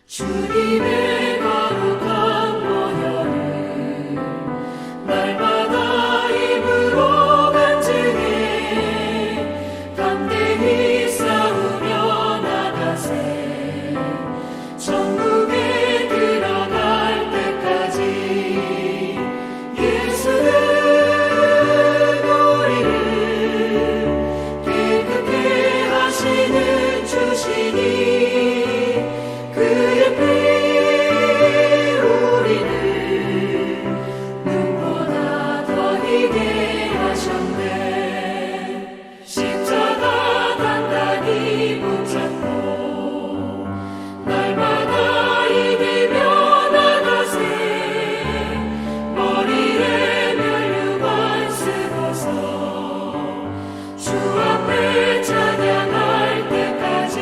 주님의 거룩한 보혈을 날마다 입으로 간증해 담대히 싸우며 나가세 천국에 들어갈 때까지 예수는 우리를 깨끗게 하시는 주시니 그의 피 우리를 눈보다 더 희게 하셨네. 십자가 단단히 붙잡고 날마다 이기며 나가세 머리에 면류관 쓰고서 주 앞에 찬양할 때까지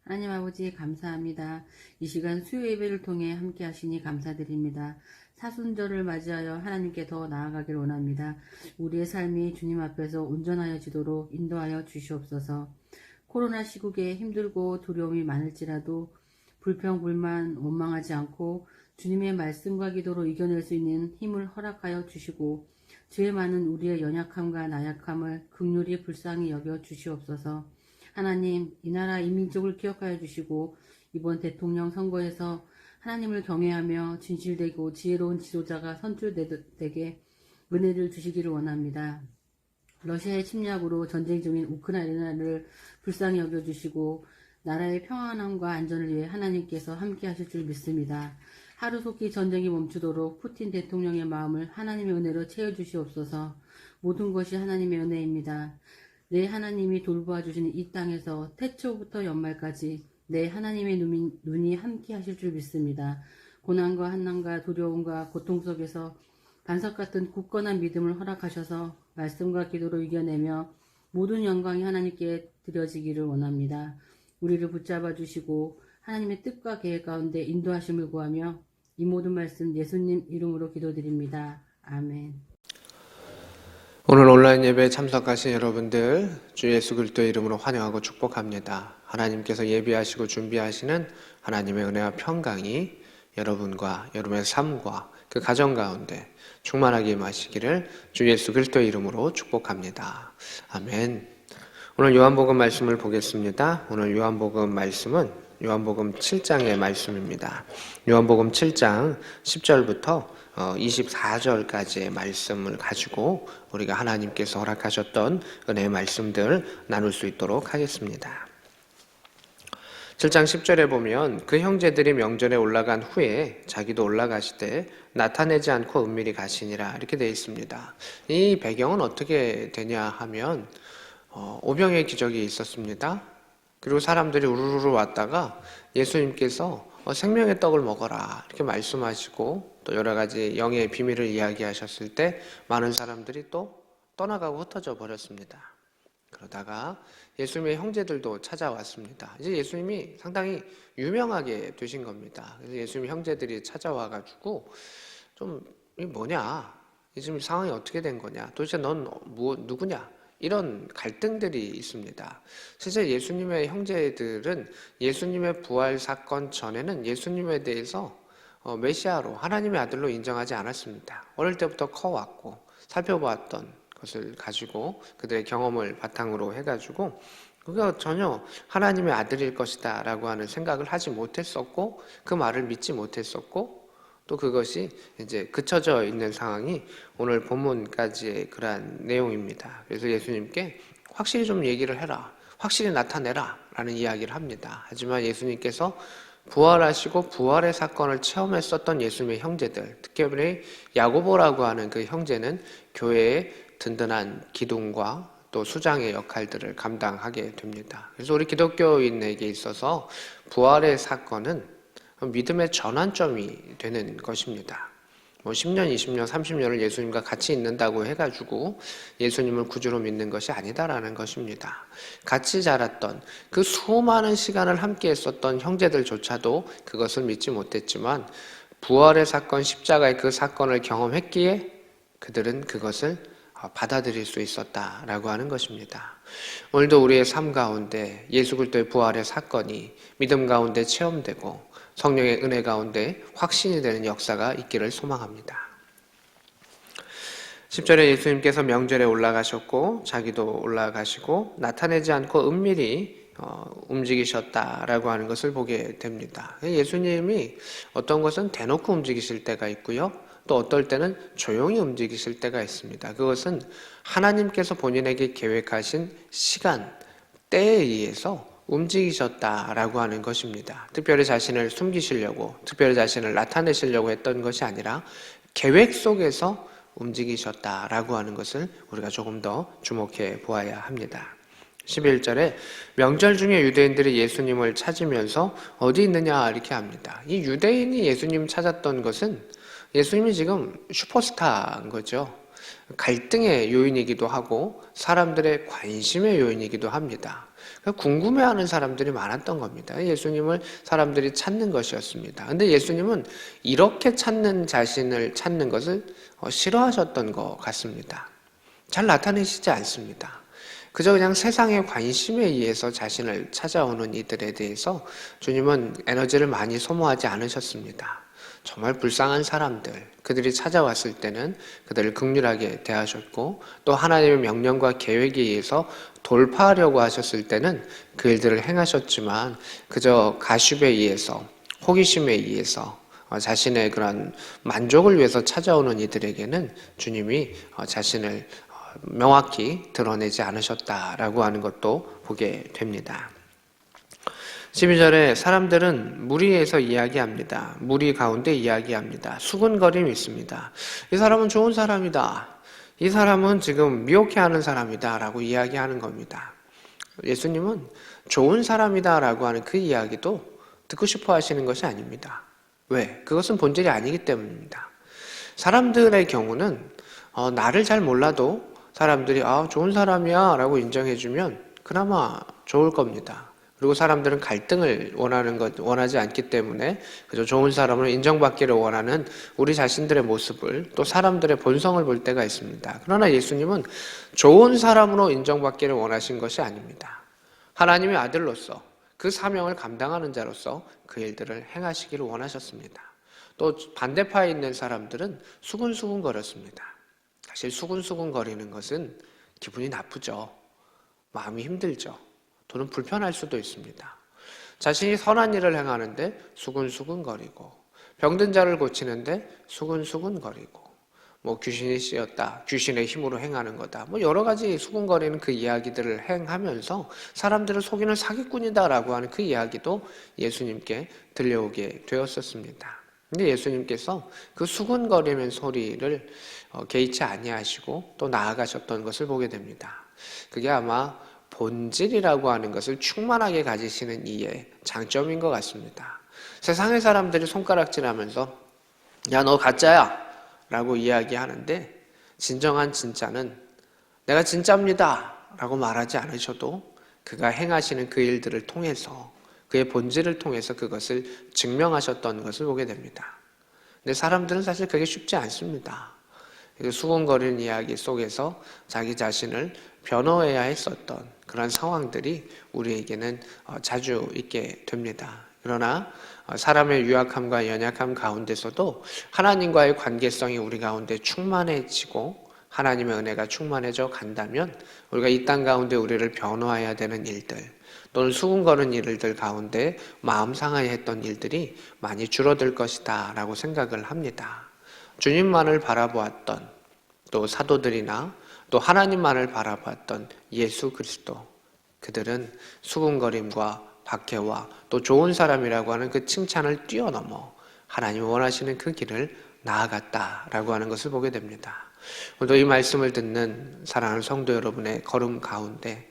하나님 아버지 감사합니다. 이 시간 수요 예배를 통해 함께 하시니 감사드립니다. 사순절을 맞이하여 하나님께 더 나아가길 원합니다. 우리의 삶이 주님 앞에서 온전하여지도록 인도하여 주시옵소서. 코로나 시국에 힘들고 두려움이 많을지라도 불평, 불만, 원망하지 않고 주님의 말씀과 기도로 이겨낼 수 있는 힘을 허락하여 주시고 죄 많은 우리의 연약함과 나약함을 긍휼히 불쌍히 여겨 주시옵소서. 하나님, 이 나라 이 민족을 기억하여 주시고 이번 대통령 선거에서 하나님을 경외하며 진실되고 지혜로운 지도자가 선출되게 은혜를 주시기를 원합니다. 러시아의 침략으로 전쟁 중인 우크라이나를 불쌍히 여겨주시고 나라의 평안함과 안전을 위해 하나님께서 함께 하실 줄 믿습니다. 하루속히 전쟁이 멈추도록 푸틴 대통령의 마음을 하나님의 은혜로 채워주시옵소서. 모든 것이 하나님의 은혜입니다. 내 하나님이 돌보아 주시는 이 땅에서 태초부터 연말까지 내 하나님의 눈이 함께 하실 줄 믿습니다. 고난과 한난과 두려움과 고통 속에서 반석 같은 굳건한 믿음을 허락하셔서 말씀과 기도로 이겨내며 모든 영광이 하나님께 드려지기를 원합니다. 우리를 붙잡아 주시고 하나님의 뜻과 계획 가운데 인도하심을 구하며 이 모든 말씀 예수님 이름으로 기도드립니다. 아멘. 오늘 온라인 예배에 참석하신 여러분들 주 예수 그리스도의 이름으로 환영하고 축복합니다. 하나님께서 예비하시고 준비하시는 하나님의 은혜와 평강이 여러분과 여러분의 삶과 그 가정 가운데 충만하게 임하시기를 주 예수 그리스도의 이름으로 축복합니다. 아멘. 오늘 요한복음 말씀을 보겠습니다. 오늘 요한복음 말씀은 요한복음 7장의 말씀입니다. 요한복음 7장 10절부터 24절까지의 말씀을 가지고 우리가 하나님께서 허락하셨던 은혜의 말씀들 나눌 수 있도록 하겠습니다. 7장 10절에 보면 그 형제들이 명절에 올라간 후에 자기도 올라가시되 나타내지 않고 은밀히 가시니라 이렇게 되어 있습니다. 이 배경은 어떻게 되냐 하면 오병의 기적이 있었습니다. 그리고 사람들이 우르르 왔다가 예수님께서 생명의 떡을 먹어라 이렇게 말씀하시고 또 여러 가지 영의 비밀을 이야기하셨을 때 많은 사람들이 또 떠나가고 흩어져 버렸습니다. 그러다가 예수님의 형제들도 찾아왔습니다. 이제 예수님이 상당히 유명하게 되신 겁니다. 그래서 예수님 형제들이 찾아와가지고 좀 이게 뭐냐? 지금 상황이 어떻게 된 거냐? 도대체 넌 누구냐? 이런 갈등들이 있습니다. 실제 예수님의 형제들은 예수님의 부활 사건 전에는 예수님에 대해서 메시아로 하나님의 아들로 인정하지 않았습니다. 어릴 때부터 커왔고 살펴보았던 것을 가지고 그들의 경험을 바탕으로 해가지고 그가 전혀 하나님의 아들일 것이다 라고 하는 생각을 하지 못했었고 그 말을 믿지 못했었고 또 그것이 이제 그쳐져 있는 상황이 오늘 본문까지의 그러한 내용입니다. 그래서 예수님께 확실히 좀 얘기를 해라, 확실히 나타내라 라는 이야기를 합니다. 하지만 예수님께서 부활하시고 부활의 사건을 체험했었던 예수님의 형제들, 특별히 야고보라고 하는 그 형제는 교회의 든든한 기둥과 또 수장의 역할들을 감당하게 됩니다. 그래서 우리 기독교인에게 있어서 부활의 사건은 믿음의 전환점이 되는 것입니다. 10년, 20년, 30년을 예수님과 같이 있는다고 해가지고 예수님을 구주로 믿는 것이 아니다라는 것입니다. 같이 자랐던 그 수많은 시간을 함께 했었던 형제들조차도 그것을 믿지 못했지만 부활의 사건, 십자가의 그 사건을 경험했기에 그들은 그것을 받아들일 수 있었다라고 하는 것입니다. 오늘도 우리의 삶 가운데 예수 그리스도의 부활의 사건이 믿음 가운데 체험되고 성령의 은혜 가운데 확신이 되는 역사가 있기를 소망합니다. 10절에 예수님께서 명절에 올라가셨고 자기도 올라가시고 나타내지 않고 은밀히 움직이셨다라고 하는 것을 보게 됩니다. 예수님이 어떤 것은 대놓고 움직이실 때가 있고요. 또 어떨 때는 조용히 움직이실 때가 있습니다. 그것은 하나님께서 본인에게 계획하신 시간, 때에 의해서 움직이셨다라고 하는 것입니다. 특별히 자신을 숨기시려고, 특별히 자신을 나타내시려고 했던 것이 아니라 계획 속에서 움직이셨다라고 하는 것을 우리가 조금 더 주목해 보아야 합니다. 11절에 명절 중에 유대인들이 예수님을 찾으면서 어디 있느냐 이렇게 합니다. 이 유대인이 예수님 찾았던 것은 예수님이 지금 슈퍼스타인 거죠. 갈등의 요인이기도 하고 사람들의 관심의 요인이기도 합니다. 궁금해하는 사람들이 많았던 겁니다. 예수님을 사람들이 찾는 것이었습니다. 근데 예수님은 이렇게 찾는 자신을 찾는 것을 싫어하셨던 것 같습니다. 잘 나타내시지 않습니다. 그저 그냥 세상의 관심에 의해서 자신을 찾아오는 이들에 대해서 주님은 에너지를 많이 소모하지 않으셨습니다. 정말 불쌍한 사람들, 그들이 찾아왔을 때는 그들을 긍휼하게 대하셨고 또 하나님의 명령과 계획에 의해서 돌파하려고 하셨을 때는 그 일들을 행하셨지만 그저 가십에 의해서, 호기심에 의해서 자신의 그런 만족을 위해서 찾아오는 이들에게는 주님이 자신을 명확히 드러내지 않으셨다라고 하는 것도 보게 됩니다. 12절에 사람들은 무리에서 이야기합니다. 무리 가운데 이야기합니다. 수군거림이 있습니다. 이 사람은 좋은 사람이다. 이 사람은 지금 미혹해하는 사람이다 라고 이야기하는 겁니다. 예수님은 좋은 사람이다 라고 하는 그 이야기도 듣고 싶어 하시는 것이 아닙니다. 왜? 그것은 본질이 아니기 때문입니다. 사람들의 경우는 나를 잘 몰라도 사람들이 좋은 사람이야 라고 인정해주면 그나마 좋을 겁니다. 그리고 사람들은 갈등을 원하지 않기 때문에 그저 좋은 사람으로 인정받기를 원하는 우리 자신들의 모습을 또 사람들의 본성을 볼 때가 있습니다. 그러나 예수님은 좋은 사람으로 인정받기를 원하신 것이 아닙니다. 하나님의 아들로서 그 사명을 감당하는 자로서 그 일들을 행하시기를 원하셨습니다. 또 반대파에 있는 사람들은 수군수군거렸습니다. 사실 수군수군거리는 것은 기분이 나쁘죠. 마음이 힘들죠. 또는 불편할 수도 있습니다. 자신이 선한 일을 행하는데 수군수군거리고 병든 자를 고치는데 수군수군거리고 귀신이 씌었다, 귀신의 힘으로 행하는 거다, 여러 가지 수군거리는 그 이야기들을 행하면서 사람들을 속이는 사기꾼이다라고 하는 그 이야기도 예수님께 들려오게 되었었습니다. 근데 예수님께서 그 수군거리는 소리를 개의치 아니하시고 또 나아가셨던 것을 보게 됩니다. 그게 아마 본질이라고 하는 것을 충만하게 가지시는 이의 장점인 것 같습니다. 세상의 사람들이 손가락질하면서 야, 너 가짜야 라고 이야기하는데 진정한 진짜는 내가 진짜입니다 라고 말하지 않으셔도 그가 행하시는 그 일들을 통해서 그의 본질을 통해서 그것을 증명하셨던 것을 보게 됩니다. 근데 사람들은 사실 그게 쉽지 않습니다. 수군거리는 이야기 속에서 자기 자신을 변호해야 했었던 그런 상황들이 우리에게는 자주 있게 됩니다. 그러나 사람의 유약함과 연약함 가운데서도 하나님과의 관계성이 우리 가운데 충만해지고 하나님의 은혜가 충만해져 간다면 우리가 이 땅 가운데 우리를 변호해야 되는 일들 또는 수군거리는 일들 가운데 마음 상하게 했던 일들이 많이 줄어들 것이다 라고 생각을 합니다. 주님만을 바라보았던 또 사도들이나 또 하나님만을 바라봤던 예수 그리스도, 그들은 수군거림과 박해와 또 좋은 사람이라고 하는 그 칭찬을 뛰어넘어 하나님이 원하시는 그 길을 나아갔다라고 하는 것을 보게 됩니다. 오늘도 이 말씀을 듣는 사랑하는 성도 여러분의 걸음 가운데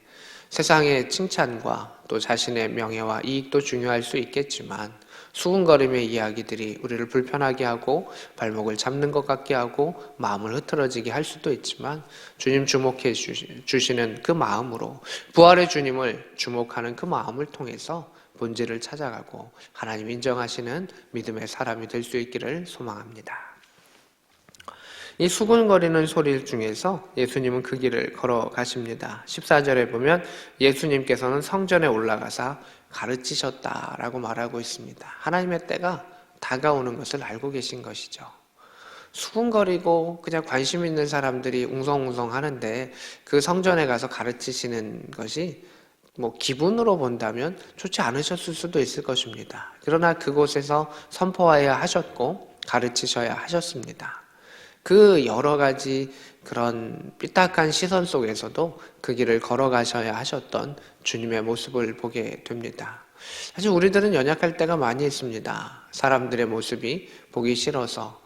세상의 칭찬과 또 자신의 명예와 이익도 중요할 수 있겠지만 수군거림의 이야기들이 우리를 불편하게 하고 발목을 잡는 것 같게 하고 마음을 흐트러지게 할 수도 있지만 주님 주목해 주시는 그 마음으로 부활의 주님을 주목하는 그 마음을 통해서 본질을 찾아가고 하나님 인정하시는 믿음의 사람이 될 수 있기를 소망합니다. 이 수군거리는 소리 중에서 예수님은 그 길을 걸어가십니다. 14절에 보면 예수님께서는 성전에 올라가사 가르치셨다라고 말하고 있습니다. 하나님의 때가 다가오는 것을 알고 계신 것이죠. 수군거리고 그냥 관심 있는 사람들이 웅성웅성 하는데 그 성전에 가서 가르치시는 것이 기분으로 본다면 좋지 않으셨을 수도 있을 것입니다. 그러나 그곳에서 선포해야 하셨고 가르치셔야 하셨습니다. 그 여러 가지 그런 삐딱한 시선 속에서도 그 길을 걸어가셔야 하셨던 주님의 모습을 보게 됩니다. 사실 우리들은 연약할 때가 많이 있습니다. 사람들의 모습이 보기 싫어서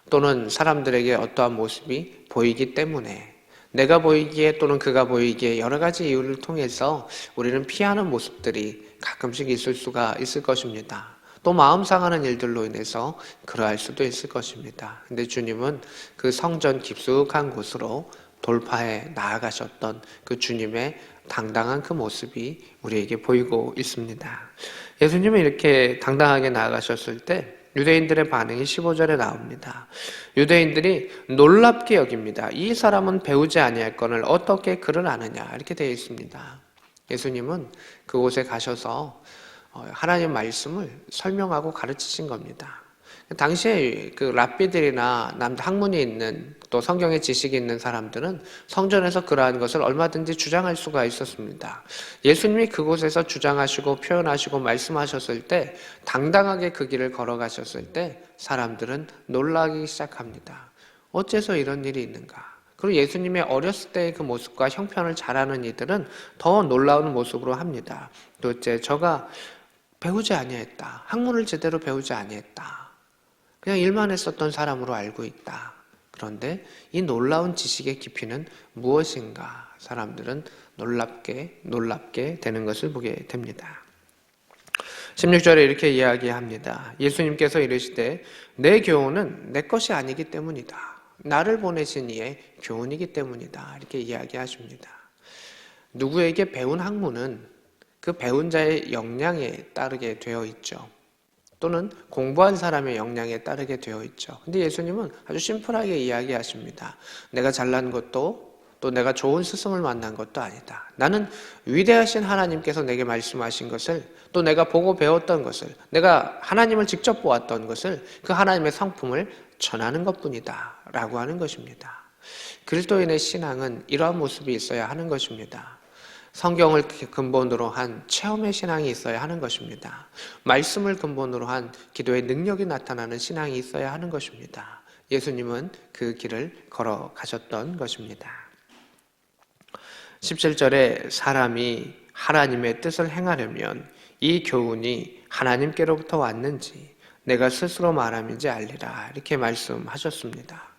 또는 사람들에게 어떠한 모습이 보이기 때문에 내가 보이기에 또는 그가 보이기에 여러 가지 이유를 통해서 우리는 피하는 모습들이 가끔씩 있을 수가 있을 것입니다. 또 마음 상하는 일들로 인해서 그러할 수도 있을 것입니다. 근데 주님은 그 성전 깊숙한 곳으로 돌파해 나아가셨던 그 주님의 당당한 그 모습이 우리에게 보이고 있습니다. 예수님은 이렇게 당당하게 나아가셨을 때 유대인들의 반응이 15절에 나옵니다. 유대인들이 놀랍게 여깁니다. 이 사람은 배우지 아니할거늘 어떻게 그를 아느냐 이렇게 되어 있습니다. 예수님은 그곳에 가셔서 하나님 말씀을 설명하고 가르치신 겁니다. 당시에 그 랍비들이나 학문이 있는 또 성경의 지식이 있는 사람들은 성전에서 그러한 것을 얼마든지 주장할 수가 있었습니다. 예수님이 그곳에서 주장하시고 표현하시고 말씀하셨을 때 당당하게 그 길을 걸어가셨을 때 사람들은 놀라기 시작합니다. 어째서 이런 일이 있는가? 그리고 예수님의 어렸을 때의 그 모습과 형편을 잘 아는 이들은 더 놀라운 모습으로 합니다. 도대체 저가 배우지 아니했다. 학문을 제대로 배우지 아니했다. 그냥 일만 했었던 사람으로 알고 있다. 그런데 이 놀라운 지식의 깊이는 무엇인가? 사람들은 놀랍게 되는 것을 보게 됩니다. 16절에 이렇게 이야기합니다. 예수님께서 이르시되 내 교훈은 내 것이 아니기 때문이다. 나를 보내신 이의 교훈이기 때문이다. 이렇게 이야기하십니다. 누구에게 배운 학문은 그 배운 자의 역량에 따르게 되어 있죠. 또는 공부한 사람의 역량에 따르게 되어 있죠. 근데 예수님은 아주 심플하게 이야기하십니다. 내가 잘난 것도 또 내가 좋은 스승을 만난 것도 아니다. 나는 위대하신 하나님께서 내게 말씀하신 것을 또 내가 보고 배웠던 것을 내가 하나님을 직접 보았던 것을 그 하나님의 성품을 전하는 것뿐이다 라고 하는 것입니다. 그리스도인의 신앙은 이러한 모습이 있어야 하는 것입니다. 성경을 근본으로 한 체험의 신앙이 있어야 하는 것입니다. 말씀을 근본으로 한 기도의 능력이 나타나는 신앙이 있어야 하는 것입니다. 예수님은 그 길을 걸어가셨던 것입니다. 17절에 사람이 하나님의 뜻을 행하려면 이 교훈이 하나님께로부터 왔는지 내가 스스로 말함인지 알리라 이렇게 말씀하셨습니다.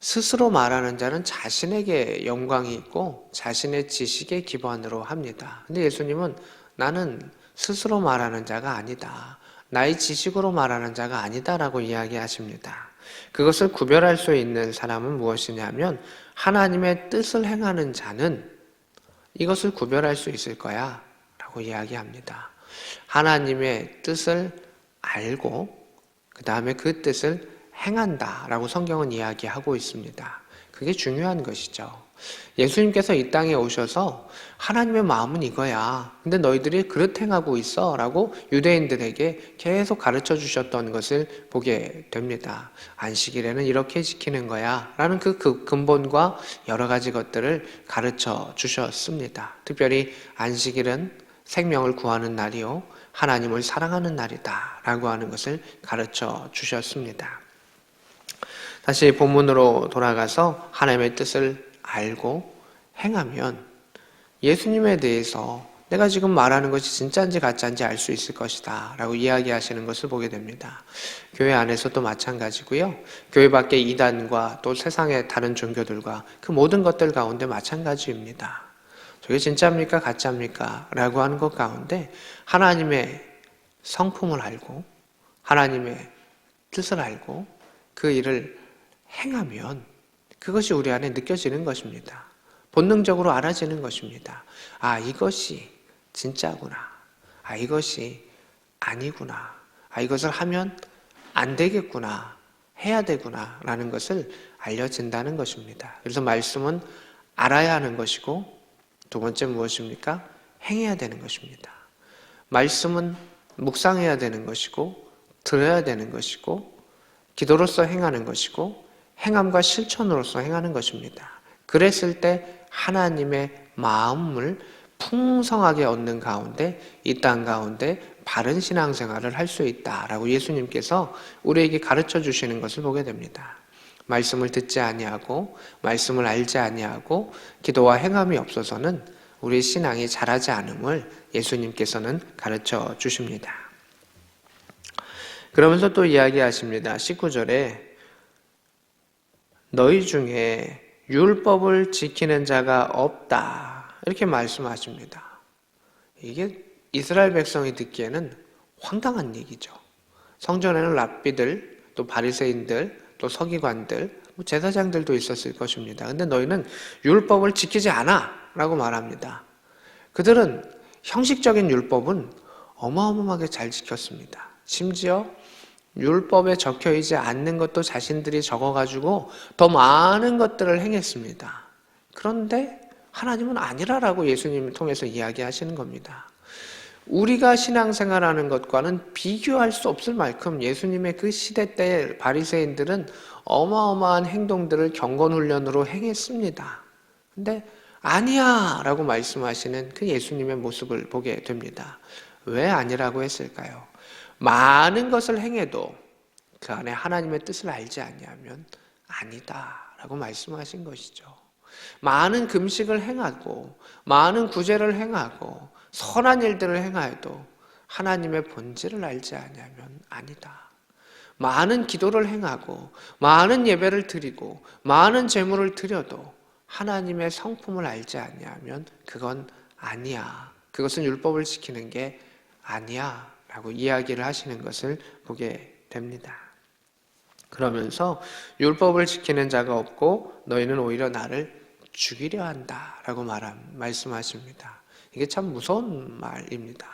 스스로 말하는 자는 자신에게 영광이 있고 자신의 지식의 기반으로 합니다. 근데 예수님은 나는 스스로 말하는 자가 아니다. 나의 지식으로 말하는 자가 아니다라고 이야기하십니다. 그것을 구별할 수 있는 사람은 무엇이냐면 하나님의 뜻을 행하는 자는 이것을 구별할 수 있을 거야 라고 이야기합니다. 하나님의 뜻을 알고 그 다음에 그 뜻을 행한다라고 성경은 이야기하고 있습니다. 그게 중요한 것이죠. 예수님께서 이 땅에 오셔서 하나님의 마음은 이거야. 근데 너희들이 그릇 행하고 있어 라고 유대인들에게 계속 가르쳐 주셨던 것을 보게 됩니다. 안식일에는 이렇게 지키는 거야 라는 그 근본과 여러 가지 것들을 가르쳐 주셨습니다. 특별히 안식일은 생명을 구하는 날이요 하나님을 사랑하는 날이다 라고 하는 것을 가르쳐 주셨습니다. 다시 본문으로 돌아가서 하나님의 뜻을 알고 행하면 예수님에 대해서 내가 지금 말하는 것이 진짜인지 가짜인지 알 수 있을 것이다 라고 이야기하시는 것을 보게 됩니다. 교회 안에서도 마찬가지고요. 교회 밖의 이단과 또 세상의 다른 종교들과 그 모든 것들 가운데 마찬가지입니다. 저게 진짜입니까 가짜입니까 라고 하는 것 가운데 하나님의 성품을 알고 하나님의 뜻을 알고 그 일을 행하면 그것이 우리 안에 느껴지는 것입니다. 본능적으로 알아지는 것입니다. 아, 이것이 진짜구나. 아, 이것이 아니구나. 아, 이것을 하면 안 되겠구나. 해야 되구나. 라는 것을 알려진다는 것입니다. 그래서 말씀은 알아야 하는 것이고 두 번째 무엇입니까? 행해야 되는 것입니다. 말씀은 묵상해야 되는 것이고 들어야 되는 것이고 기도로서 행하는 것이고 행함과 실천으로서 행하는 것입니다. 그랬을 때 하나님의 마음을 풍성하게 얻는 가운데 이 땅 가운데 바른 신앙생활을 할 수 있다라고 예수님께서 우리에게 가르쳐 주시는 것을 보게 됩니다. 말씀을 듣지 아니하고 말씀을 알지 아니하고 기도와 행함이 없어서는 우리 신앙이 자라지 않음을 예수님께서는 가르쳐 주십니다. 그러면서 또 이야기하십니다. 19절에 너희 중에 율법을 지키는 자가 없다 이렇게 말씀하십니다. 이게 이스라엘 백성이 듣기에는 황당한 얘기죠. 성전에는 랍비들, 또 바리새인들, 또 서기관들, 제사장들도 있었을 것입니다. 근데 너희는 율법을 지키지 않아 라고 말합니다. 그들은 형식적인 율법은 어마어마하게 잘 지켰습니다. 심지어 율법에 적혀있지 않는 것도 자신들이 적어가지고 더 많은 것들을 행했습니다. 그런데 하나님은 아니라라고 예수님을 통해서 이야기하시는 겁니다. 우리가 신앙생활하는 것과는 비교할 수 없을 만큼 예수님의 그 시대 때 바리새인들은 어마어마한 행동들을 경건훈련으로 행했습니다. 근데 아니야 라고 말씀하시는 그 예수님의 모습을 보게 됩니다. 왜 아니라고 했을까요? 많은 것을 행해도 그 안에 하나님의 뜻을 알지 아니하면 아니다 라고 말씀하신 것이죠. 많은 금식을 행하고 많은 구제를 행하고 선한 일들을 행하여도 하나님의 본질을 알지 아니하면 아니다. 많은 기도를 행하고 많은 예배를 드리고 많은 제물을 드려도 하나님의 성품을 알지 아니하면 그건 아니야. 그것은 율법을 지키는 게 아니야 라고 이야기를 하시는 것을 보게 됩니다. 그러면서 율법을 지키는 자가 없고 너희는 오히려 나를 죽이려 한다 라고 말씀하십니다. 이게 참 무서운 말입니다.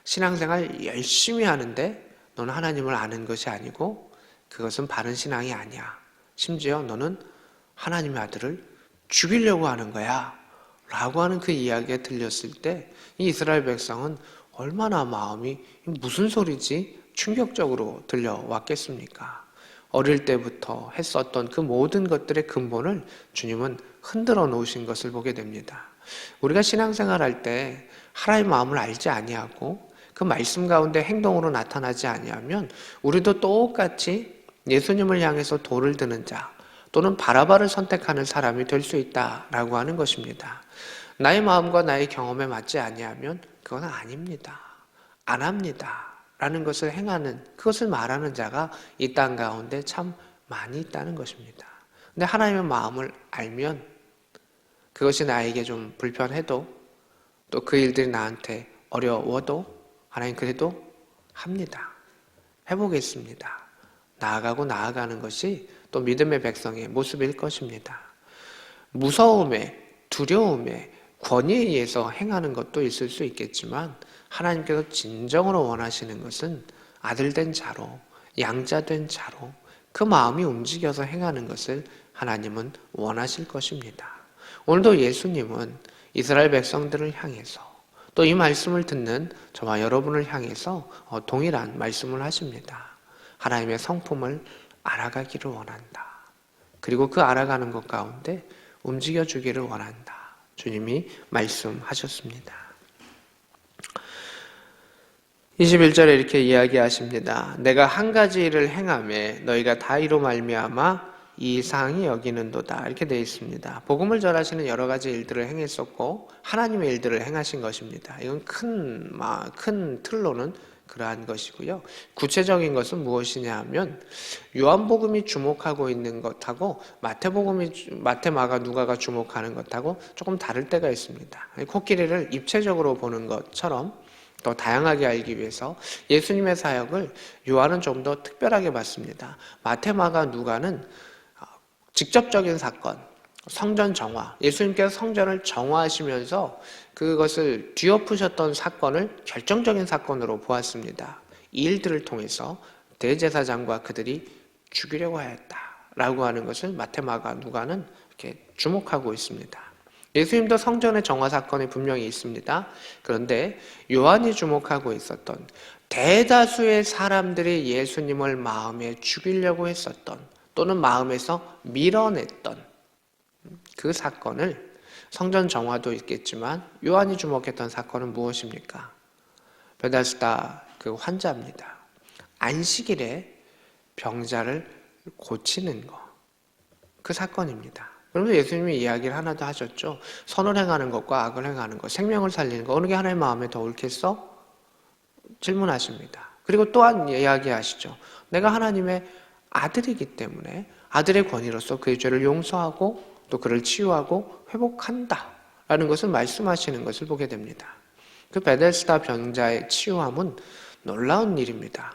신앙생활 열심히 하는데 너는 하나님을 아는 것이 아니고 그것은 바른 신앙이 아니야. 심지어 너는 하나님의 아들을 죽이려고 하는 거야 라고 하는 그 이야기가 들렸을 때 이 이스라엘 백성은 얼마나 마음이 무슨 소리지 충격적으로 들려왔겠습니까? 어릴 때부터 했었던 그 모든 것들의 근본을 주님은 흔들어 놓으신 것을 보게 됩니다. 우리가 신앙생활 할 때 하나님의 마음을 알지 아니하고 그 말씀 가운데 행동으로 나타나지 아니하면 우리도 똑같이 예수님을 향해서 돌을 드는 자 또는 바라바를 선택하는 사람이 될 수 있다라고 하는 것입니다. 나의 마음과 나의 경험에 맞지 아니하면 그건 아닙니다. 안 합니다. 라는 것을 행하는, 그것을 말하는 자가 이 땅 가운데 참 많이 있다는 것입니다. 근데 하나님의 마음을 알면 그것이 나에게 좀 불편해도 또 그 일들이 나한테 어려워도 하나님 그래도 합니다. 해보겠습니다. 나아가고 나아가는 것이 또 믿음의 백성의 모습일 것입니다. 무서움에, 두려움에, 권위에 의해서 행하는 것도 있을 수 있겠지만 하나님께서 진정으로 원하시는 것은 아들된 자로, 양자된 자로 그 마음이 움직여서 행하는 것을 하나님은 원하실 것입니다. 오늘도 예수님은 이스라엘 백성들을 향해서 또 이 말씀을 듣는 저와 여러분을 향해서 동일한 말씀을 하십니다. 하나님의 성품을 알아가기를 원한다. 그리고 그 알아가는 것 가운데 움직여주기를 원한다. 주님이 말씀하셨습니다. 21절에 이렇게 이야기하십니다. 내가 한 가지 일을 행하매 너희가 다 이로 말미암아 이상히 여기는도다 이렇게 되어 있습니다. 복음을 전하시는 여러 가지 일들을 행했었고 하나님의 일들을 행하신 것입니다. 이건 큰 틀로는 그러한 것이고요. 구체적인 것은 무엇이냐 하면 요한복음이 주목하고 있는 것하고 마태, 마가, 누가가 주목하는 것하고 조금 다를 때가 있습니다. 코끼리를 입체적으로 보는 것처럼 더 다양하게 알기 위해서 예수님의 사역을 요한은 좀 더 특별하게 봤습니다. 마태, 마가, 누가는 직접적인 사건, 성전 정화, 예수님께서 성전을 정화하시면서 그것을 뒤엎으셨던 사건을 결정적인 사건으로 보았습니다. 이 일들을 통해서 대제사장과 그들이 죽이려고 하였다라고 하는 것을 마태, 마가, 누가는 이렇게 주목하고 있습니다. 예수님도 성전의 정화 사건이 분명히 있습니다. 그런데 요한이 주목하고 있었던 대다수의 사람들이 예수님을 마음에 죽이려고 했었던 또는 마음에서 밀어냈던 그 사건을 성전 정화도 있겠지만 요한이 주목했던 사건은 무엇입니까? 베다스다 그 환자입니다. 안식일에 병자를 고치는 거. 그 사건입니다. 그러면서 예수님이 이야기를 하나 더 하셨죠. 선을 행하는 것과 악을 행하는 것, 생명을 살리는 것 어느 게 하나님 마음에 더 옳겠어? 질문하십니다. 그리고 또한 이야기하시죠. 내가 하나님의 아들이기 때문에 아들의 권위로서 그의 죄를 용서하고 또 그를 치유하고 회복한다 라는 것을 말씀하시는 것을 보게 됩니다. 그 베데스다 병자의 치유함은 놀라운 일입니다.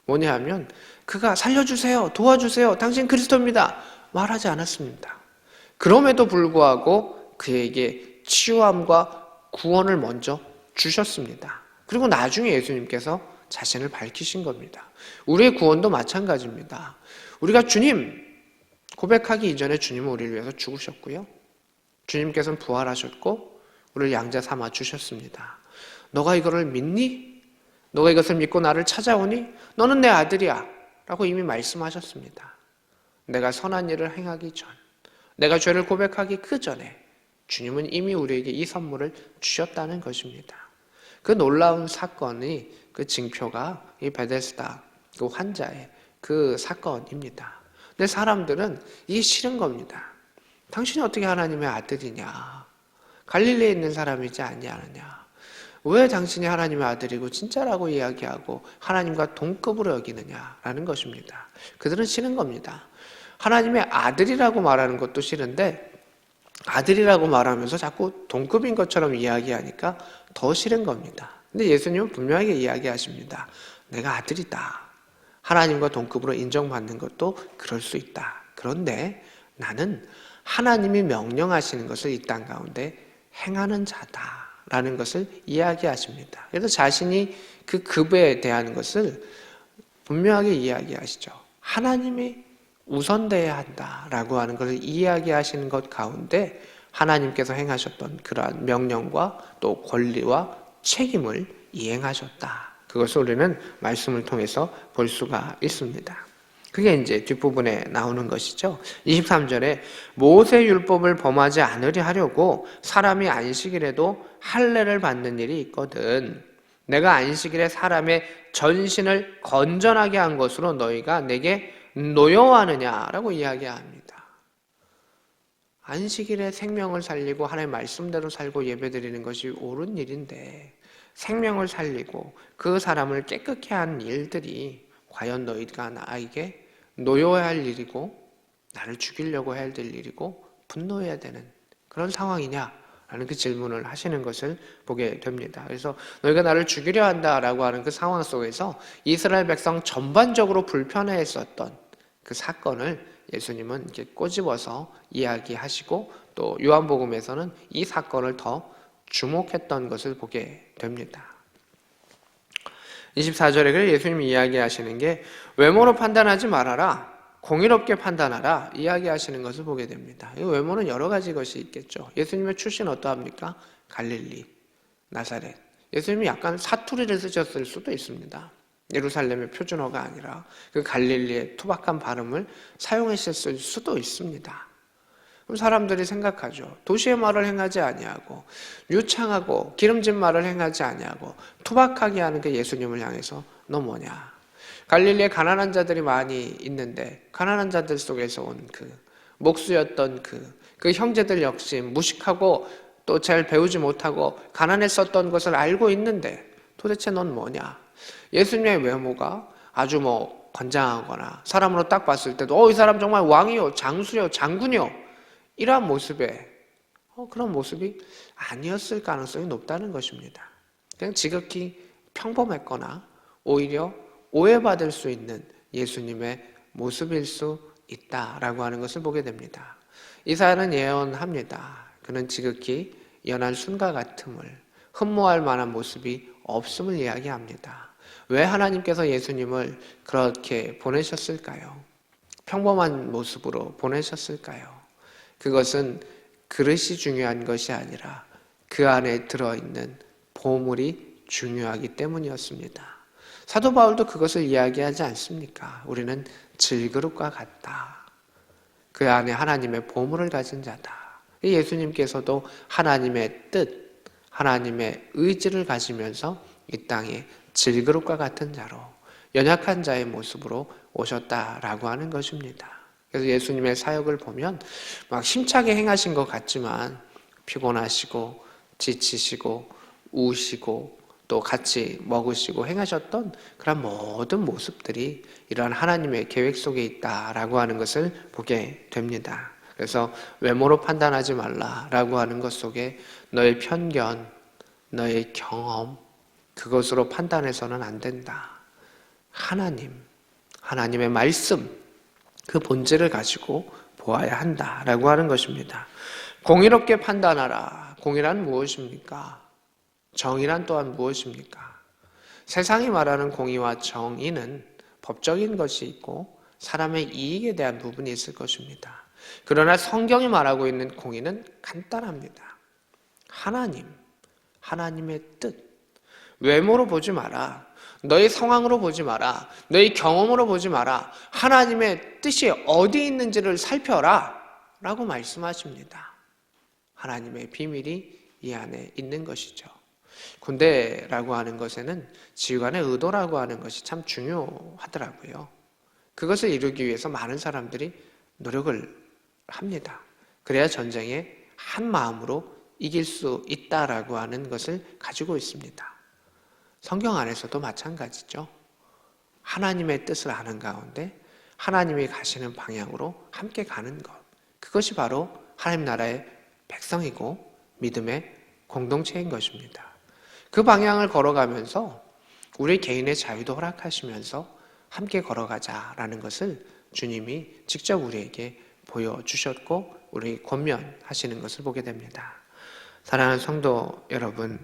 뭐냐 하면 그가 살려주세요, 도와주세요, 당신 그리스도입니다 말하지 않았습니다. 그럼에도 불구하고 그에게 치유함과 구원을 먼저 주셨습니다. 그리고 나중에 예수님께서 자신을 밝히신 겁니다. 우리의 구원도 마찬가지입니다. 우리가 주님 고백하기 이전에 주님은 우리를 위해서 죽으셨고요. 주님께서는 부활하셨고 우리를 양자 삼아 주셨습니다. 너가 이거를 믿니? 너가 이것을 믿고 나를 찾아오니? 너는 내 아들이야 라고 이미 말씀하셨습니다. 내가 선한 일을 행하기 전, 내가 죄를 고백하기 그 전에 주님은 이미 우리에게 이 선물을 주셨다는 것입니다. 그 놀라운 사건이 그 징표가 이 베데스다 그 환자의 그 사건입니다. 근데 사람들은 이게 싫은 겁니다. 당신이 어떻게 하나님의 아들이냐? 갈릴리에 있는 사람이지 아니하느냐? 왜 당신이 하나님의 아들이고 진짜라고 이야기하고 하나님과 동급으로 여기느냐라는 것입니다. 그들은 싫은 겁니다. 하나님의 아들이라고 말하는 것도 싫은데 아들이라고 말하면서 자꾸 동급인 것처럼 이야기하니까 더 싫은 겁니다. 근데 예수님은 분명하게 이야기하십니다. 내가 아들이다. 하나님과 동급으로 인정받는 것도 그럴 수 있다. 그런데 나는 하나님이 명령하시는 것을 이 땅 가운데 행하는 자다라는 것을 이야기하십니다. 그래서 자신이 그 급에 대한 것을 분명하게 이야기하시죠. 하나님이 우선돼야 한다라고 하는 것을 이야기하시는 것 가운데 하나님께서 행하셨던 그러한 명령과 또 권리와 책임을 이행하셨다. 그것을 우리는 말씀을 통해서 볼 수가 있습니다. 그게 이제 뒷부분에 나오는 것이죠. 23절에 모세 율법을 범하지 않으려 하려고 사람이 안식일에도 할례를 받는 일이 있거든. 내가 안식일에 사람의 전신을 건전하게 한 것으로 너희가 내게 노여워하느냐라고 이야기합니다. 안식일에 생명을 살리고 하나님의 말씀대로 살고 예배드리는 것이 옳은 일인데 생명을 살리고 그 사람을 깨끗게 한 일들이 과연 너희가 나에게 노여워야 할 일이고 나를 죽이려고 해야 될 일이고 분노해야 되는 그런 상황이냐라는 그 질문을 하시는 것을 보게 됩니다. 그래서 너희가 나를 죽이려 한다라고 하는 그 상황 속에서 이스라엘 백성 전반적으로 불편해했었던 그 사건을 예수님은 이렇게 꼬집어서 이야기하시고 또 요한복음에서는 이 사건을 더 주목했던 것을 보게 됩니다. 24절에 예수님이 이야기하시는 게 외모로 판단하지 말아라. 공의롭게 판단하라. 이야기하시는 것을 보게 됩니다. 이 외모는 여러 가지 것이 있겠죠. 예수님의 출신 어떠합니까? 갈릴리, 나사렛. 예수님이 약간 사투리를 쓰셨을 수도 있습니다. 예루살렘의 표준어가 아니라 그 갈릴리의 투박한 발음을 사용하셨을 수도 있습니다. 그럼 사람들이 생각하죠. 도시의 말을 행하지 아니하고 유창하고 기름진 말을 행하지 아니하고 투박하게 하는 그 예수님을 향해서 너 뭐냐? 갈릴리에 가난한 자들이 많이 있는데 가난한 자들 속에서 온 그 목수였던 그 형제들 역시 무식하고 또 잘 배우지 못하고 가난했었던 것을 알고 있는데 도대체 넌 뭐냐? 예수님의 외모가 아주 건장하거나 사람으로 딱 봤을 때도 이 사람 정말 왕이요, 장수요, 장군이요 이러한 모습에 그런 모습이 아니었을 가능성이 높다는 것입니다. 그냥 지극히 평범했거나 오히려 오해받을 수 있는 예수님의 모습일 수 있다라고 하는 것을 보게 됩니다. 이사야는 예언합니다. 그는 지극히 연한 순과 같음을, 흠모할 만한 모습이 없음을 이야기합니다. 왜 하나님께서 예수님을 그렇게 보내셨을까요? 평범한 모습으로 보내셨을까요? 그것은 그릇이 중요한 것이 아니라 그 안에 들어있는 보물이 중요하기 때문이었습니다. 사도 바울도 그것을 이야기하지 않습니까? 우리는 질그릇과 같다. 그 안에 하나님의 보물을 가진 자다. 예수님께서도 하나님의 뜻, 하나님의 의지를 가지면서 이 땅에 질그릇과 같은 자로 연약한 자의 모습으로 오셨다라고 하는 것입니다. 그래서 예수님의 사역을 보면 막 힘차게 행하신 것 같지만 피곤하시고 지치시고 우시고 또 같이 먹으시고 행하셨던 그런 모든 모습들이 이러한 하나님의 계획 속에 있다라고 하는 것을 보게 됩니다. 그래서 외모로 판단하지 말라라고 하는 것 속에 너의 편견, 너의 경험, 그것으로 판단해서는 안 된다. 하나님의 말씀, 그 본질을 가지고 보아야 한다라고 하는 것입니다. 공의롭게 판단하라. 공의란 무엇입니까? 정의란 또한 무엇입니까? 세상이 말하는 공의와 정의는 법적인 것이 있고 사람의 이익에 대한 부분이 있을 것입니다. 그러나 성경이 말하고 있는 공의는 간단합니다. 하나님의 뜻, 외모로 보지 마라. 너의 상황으로 보지 마라. 너의 경험으로 보지 마라. 하나님의 뜻이 어디 있는지를 살펴라 라고 말씀하십니다. 하나님의 비밀이 이 안에 있는 것이죠. 군대라고 하는 것에는 지휘관의 의도라고 하는 것이 참 중요하더라고요. 그것을 이루기 위해서 많은 사람들이 노력을 합니다. 그래야 전쟁에 한 마음으로 이길 수 있다라고 하는 것을 가지고 있습니다. 성경 안에서도 마찬가지죠. 하나님의 뜻을 아는 가운데 하나님이 가시는 방향으로 함께 가는 것. 그것이 바로 하나님 나라의 백성이고 믿음의 공동체인 것입니다. 그 방향을 걸어가면서 우리 개인의 자유도 허락하시면서 함께 걸어가자라는 것을 주님이 직접 우리에게 보여주셨고 우리 권면하시는 것을 보게 됩니다. 사랑하는 성도 여러분,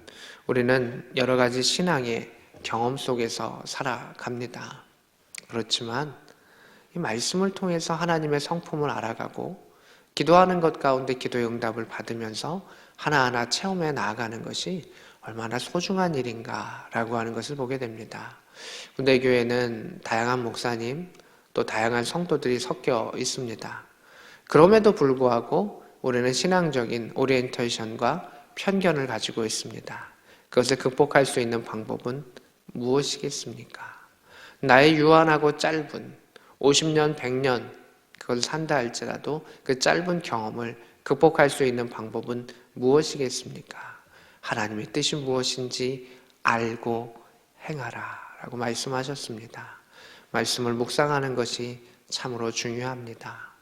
우리는 여러 가지 신앙의 경험 속에서 살아갑니다. 그렇지만 이 말씀을 통해서 하나님의 성품을 알아가고 기도하는 것 가운데 기도의 응답을 받으면서 하나하나 체험해 나아가는 것이 얼마나 소중한 일인가라고 하는 것을 보게 됩니다. 군대교회는 다양한 목사님 또 다양한 성도들이 섞여 있습니다. 그럼에도 불구하고 우리는 신앙적인 오리엔테이션과 편견을 가지고 있습니다. 그것을 극복할 수 있는 방법은 무엇이겠습니까? 나의 유한하고 짧은 50년, 100년 그것을 산다 할지라도 그 짧은 경험을 극복할 수 있는 방법은 무엇이겠습니까? 하나님의 뜻이 무엇인지 알고 행하라 라고 말씀하셨습니다. 말씀을 묵상하는 것이 참으로 중요합니다.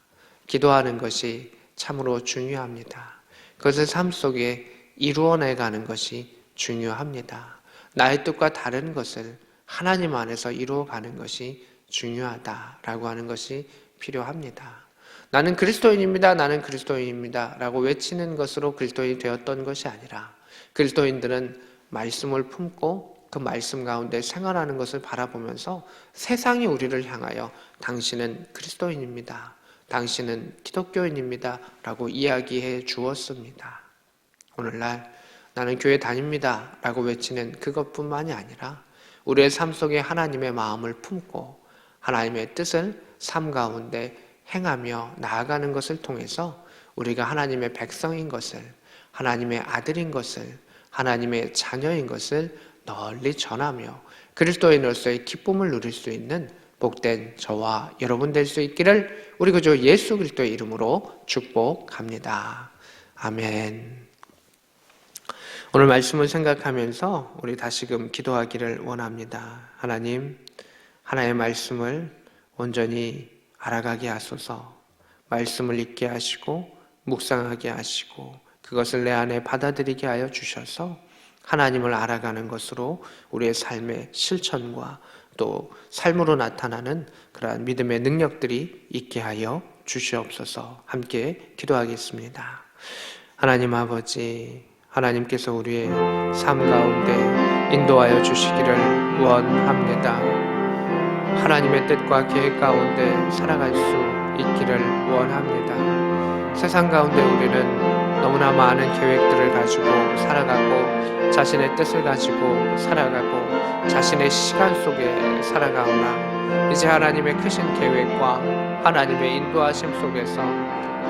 기도하는 것이 참으로 중요합니다. 그것을 삶 속에 이루어내가는 것이 중요합니다. 나의 뜻과 다른 것을 하나님 안에서 이루어가는 것이 중요하다라고 하는 것이 필요합니다. 나는 그리스도인입니다. 나는 그리스도인입니다. 라고 외치는 것으로 그리스도인이 되었던 것이 아니라 그리스도인들은 말씀을 품고 그 말씀 가운데 생활하는 것을 바라보면서 세상이 우리를 향하여 당신은 그리스도인입니다. 당신은 기독교인입니다. 라고 이야기해 주었습니다. 오늘날 나는 교회 다닙니다. 라고 외치는 그것뿐만이 아니라 우리의 삶 속에 하나님의 마음을 품고 하나님의 뜻을 삶 가운데 행하며 나아가는 것을 통해서 우리가 하나님의 백성인 것을, 하나님의 아들인 것을, 하나님의 자녀인 것을 널리 전하며 그리스도인으로서의 기쁨을 누릴 수 있는 복된 저와 여러분 될 수 있기를 우리 구주 예수 그리스도의 이름으로 축복합니다. 아멘. 오늘 말씀을 생각하면서 우리 다시금 기도하기를 원합니다. 하나님, 하나의 말씀을 온전히 알아가게 하소서. 말씀을 읽게 하시고 묵상하게 하시고 그것을 내 안에 받아들이게 하여 주셔서 하나님을 알아가는 것으로 우리의 삶의 실천과 또 삶으로 나타나는 그러한 믿음의 능력들이 있게 하여 주시옵소서. 함께 기도하겠습니다. 하나님 아버지, 하나님께서 우리의 삶 가운데 인도하여 주시기를 원합니다. 하나님의 뜻과 계획 가운데 살아갈 수 있기를 원합니다. 세상 가운데 우리는 너무나 많은 계획들을 가지고 살아가고 자신의 뜻을 가지고 살아가고 자신의 시간 속에 살아가오나 이제 하나님의 크신 계획과 하나님의 인도하심 속에서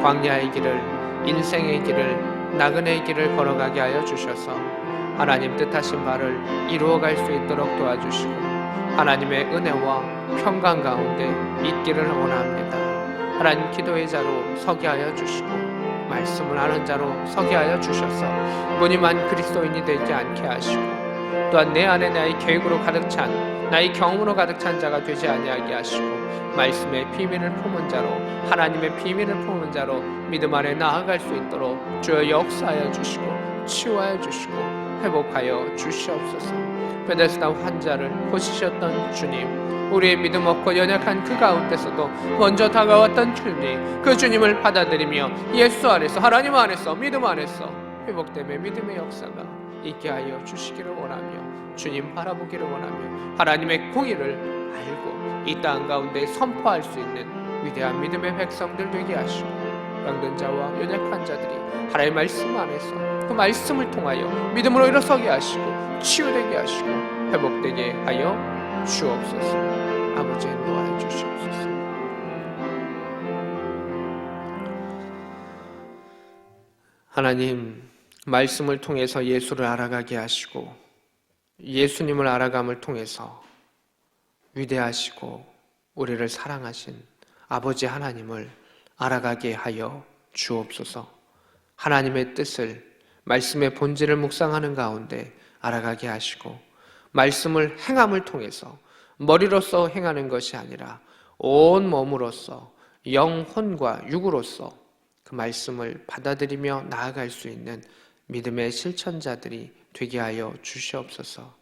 광야의 길을, 인생의 길을, 나그네의 길을 걸어가게 하여 주셔서 하나님 뜻하신 바를 이루어갈 수 있도록 도와주시고 하나님의 은혜와 평강 가운데 있기를 원합니다. 하나님 기도의 자로 서게 하여 주시고 말씀을 아는 자로 서게 하여 주셔서 무늬만 그리스도인이 되지 않게 하시고 또한 내 안에 나의 계획으로 가득 찬 나의 경험으로 가득 찬 자가 되지 아니하게 하시고 말씀의 비밀을 품은 자로 하나님의 비밀을 품은 자로 믿음 안에 나아갈 수 있도록 주여 역사하여 주시고 치유하여 주시고 회복하여 주시옵소서. 베데스다 환자를 고치셨던 주님, 우리의 믿음 없고 연약한 그 가운데서도 먼저 다가왔던 주님, 그 주님을 받아들이며 예수 안에서 하나님 안에서 믿음 안에서 회복됨의 믿음의 역사가 있게 하여 주시기를 원하며 주님 바라보기를 원하며 하나님의 공의를 알고 이 땅 가운데 선포할 수 있는 위대한 믿음의 백성들 되게 하시고 병든 자와 연약한 자들이 하나님의 말씀 안에서 그 말씀을 통하여 믿음으로 일어서게 하시고 치유되게 하시고 회복되게 하여 주옵소서. 아버지 인도하여 주시옵소서. 하나님, 말씀을 통해서 예수를 알아가게 하시고 예수님을 알아감을 통해서 위대하시고 우리를 사랑하신 아버지 하나님을 알아가게 하여 주옵소서. 하나님의 뜻을, 말씀의 본질을 묵상하는 가운데 알아가게 하시고 말씀을 행함을 통해서 머리로서 행하는 것이 아니라 온 몸으로서 영혼과 육으로서 그 말씀을 받아들이며 나아갈 수 있는 믿음의 실천자들이 되게 하여 주시옵소서.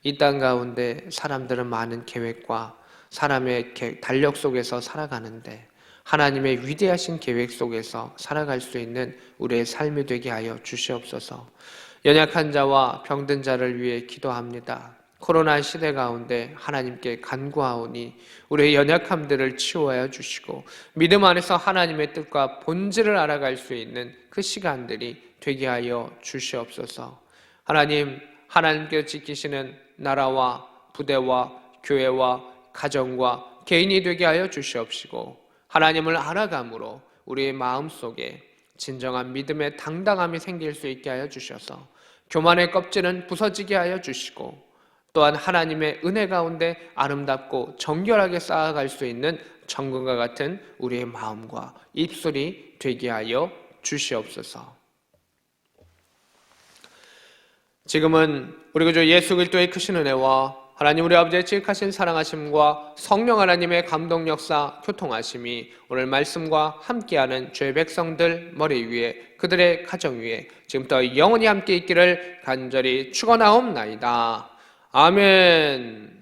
이 땅 가운데 사람들은 많은 계획과 사람의 달력 속에서 살아가는데 하나님의 위대하신 계획 속에서 살아갈 수 있는 우리의 삶이 되게 하여 주시옵소서. 연약한 자와 병든 자를 위해 기도합니다. 코로나 시대 가운데 하나님께 간구하오니 우리의 연약함들을 치유하여 주시고 믿음 안에서 하나님의 뜻과 본질을 알아갈 수 있는 그 시간들이 되게 하여 주시옵소서. 하나님, 하나님께서 지키시는 나라와 부대와 교회와 가정과 개인이 되게 하여 주시옵시고 하나님을 알아감으로 우리의 마음속에 진정한 믿음의 당당함이 생길 수 있게 하여 주셔서 교만의 껍질은 부서지게 하여 주시고 또한 하나님의 은혜 가운데 아름답고 정결하게 쌓아갈 수 있는 정금과 같은 우리의 마음과 입술이 되게 하여 주시옵소서. 지금은 우리 구주 예수 그리스도의 크신 은혜와 하나님 우리 아버지의 지극하신 사랑하심과 성령 하나님의 감동 역사 교통하심이 오늘 말씀과 함께하는 주의 백성들 머리 위에 그들의 가정 위에 지금부터 영원히 함께 있기를 간절히 축원하옵나이다. 아멘.